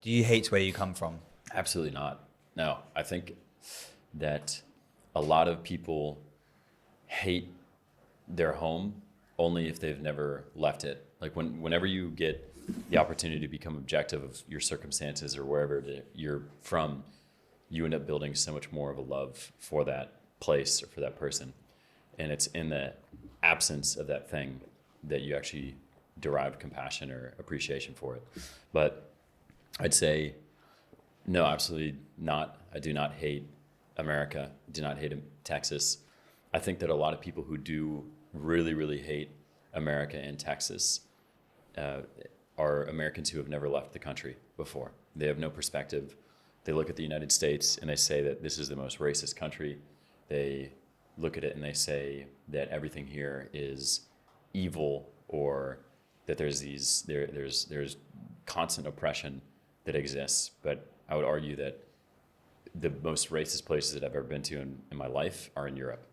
Do you hate where you come from? Absolutely not. No, I think that a lot of people hate their home only if they've never left it. Like whenever you get the opportunity to become objective of your circumstances or wherever you're from, you end up building so much more of a love for that place or for that person. And it's in the absence of that thing that you actually derive compassion or appreciation for it. But I'd say, no, absolutely not. I do not hate America. I do not hate Texas. I think that a lot of people who do really, really hate America and Texas are Americans who have never left the country before. They have no perspective. They look at the United States and they say that this is the most racist country. They look at it and they say that everything here is evil, or that there's constant oppression that exists. But I would argue that the most racist places that I've ever been to in my life are in Europe.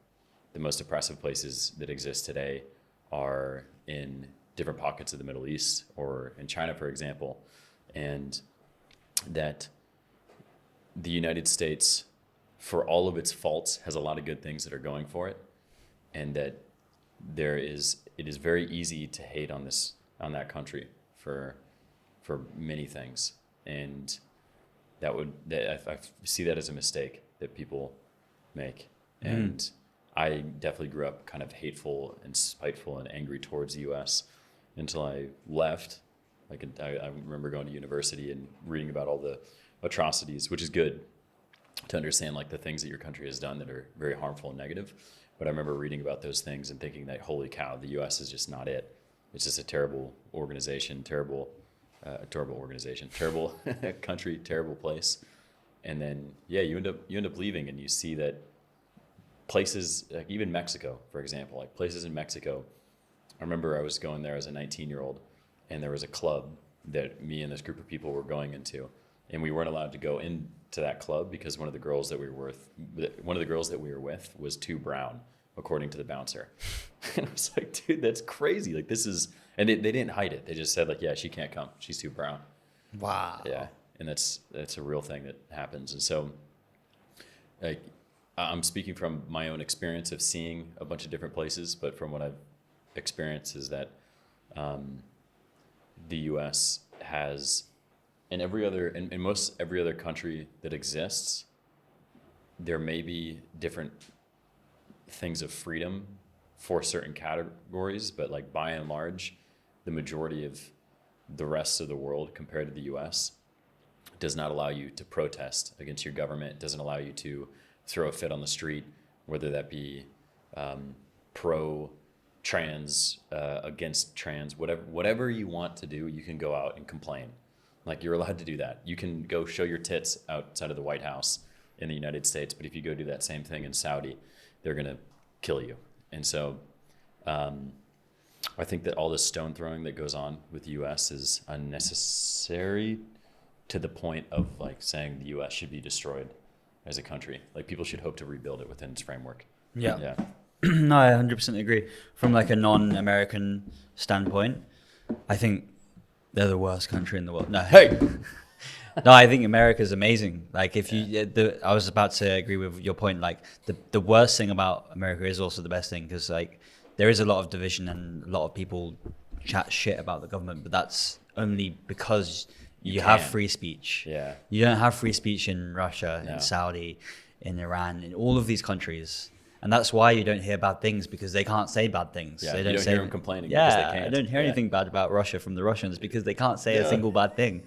The most oppressive places that exist today are in different pockets of the Middle East or in China, for example. And that the United States, for all of its faults, has a lot of good things that are going for it. And that it is very easy to hate on that country for many things. And I see that as a mistake that people make. And I definitely grew up kind of hateful and spiteful and angry towards the U.S. until I left. I remember going to university and reading about all the atrocities, which is good to understand, like the things that your country has done that are very harmful and negative. But I remember reading about those things and thinking that, holy cow, the U.S. is just not it. It's just a terrible organization, terrible country, terrible place. And then, you end up leaving, and you see that places, like even Mexico, for example, like places in Mexico. I remember I was going there as a 19-year-old, and there was a club that me and this group of people were going into, and we weren't allowed to go into that club because one of the girls that we were with was too brown, according to the bouncer. And I was like, dude, that's crazy. Like, this is, and they didn't hide it. They just said, like, yeah, she can't come. She's too brown. Wow. Yeah, and that's a real thing that happens. And so, like, I'm speaking from my own experience of seeing a bunch of different places, but from what I've experienced is that the U.S. has, in most every other country that exists, there may be different things of freedom for certain categories, but like by and large, the majority of the rest of the world compared to the U.S. does not allow you to protest against your government. It doesn't allow you to throw a fit on the street, whether that be pro-trans, against trans, whatever you want to do, you can go out and complain. Like, you're allowed to do that. You can go show your tits outside of the White House in the United States, but if you go do that same thing in Saudi, they're going to kill you. And so I think that all this stone throwing that goes on with the U.S. is unnecessary, to the point of like saying the U.S. should be destroyed as a country. Like, people should hope to rebuild it within its framework. Yeah. No, I 100% agree. From like a non-American standpoint, I think they're the worst country in the world. No, hey. No, I think America's amazing. Like, if I was about to agree with your point. Like, the worst thing about America is also the best thing, because like there is a lot of division and a lot of people chat shit about the government, but that's only because you have free speech. Yeah. You don't have free speech in Russia, No. in Saudi, in Iran, in all of these countries. And that's why you don't hear bad things, because they can't say bad things. Yeah, they you don't say, hear them complaining because they can't. I don't hear Yeah. anything bad about Russia from the Russians, because they can't say a single bad thing.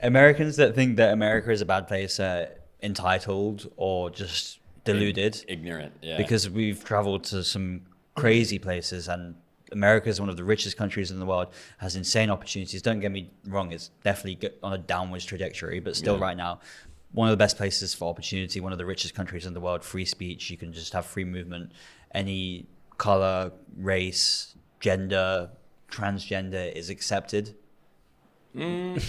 Americans that think that America is a bad place are entitled or just deluded. Ignorant, yeah. Because we've traveled to some crazy places, and America is one of the richest countries in the world, has insane opportunities. Don't get me wrong, it's definitely on a downwards trajectory, but still right now, one of the best places for opportunity, one of the richest countries in the world, free speech, you can just have free movement, any color, race, gender, transgender is accepted. You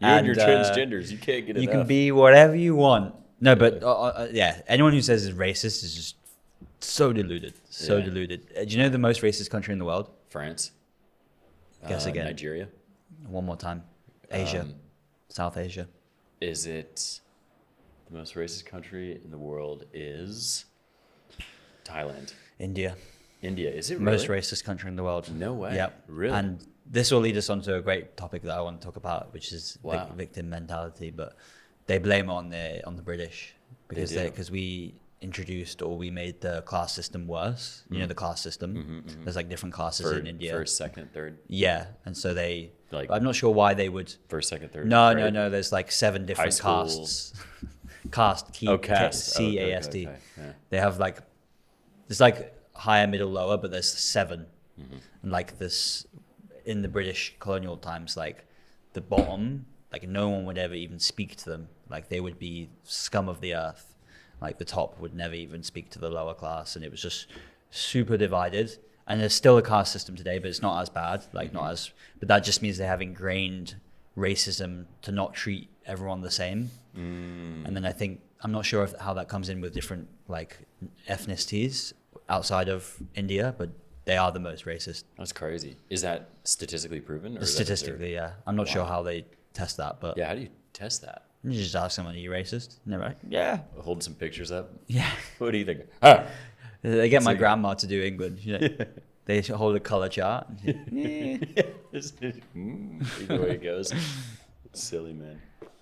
and your transgenders, you can't get enough. You can be whatever you want. No, but anyone who says it's racist is just so deluded, deluded. Do you know the most racist country in the world? France. Guess again. Nigeria. One more time. Asia. Um, South Asia. Is it the most racist country in the world is Thailand? India. India, is it Most really? racist country in the world. No way. Yep. Really? And this will lead us on to a great topic that I want to talk about, which is Wow. victim mentality. But they blame it on the British because do. because we introduced or we made the class system worse. You know, the class system. There's like different classes in India. First, second, third. Yeah, and so they. Like- I'm not sure why they would. First, second, third. No, grade? no. There's like 7 different school. castes. Caste. Cast. CAST. Okay. Yeah. They have like, there's like higher, middle, lower, but there's 7. And like this, in the British colonial times, like the bottom, like no one would ever even speak to them. Like they would be scum of the earth. Like the top would never even speak to the lower class. And it was just super divided. And there's still a caste system today, but it's not as bad. Like not as, but that just means they have ingrained racism to not treat everyone the same. And then I think, I'm not sure how that comes in with different like ethnicities outside of India, but they are the most racist. That's crazy. Is that statistically proven? Or is that just Statistically, yeah. I'm not sure how they test that, but yeah, how do you test that? you just ask someone, are you racist? And they're like, yeah. Holding some pictures up? Yeah. What do you think? Ah! They get my like- grandma to do England. You know? They hold a color chart. Either way it goes. Silly, man.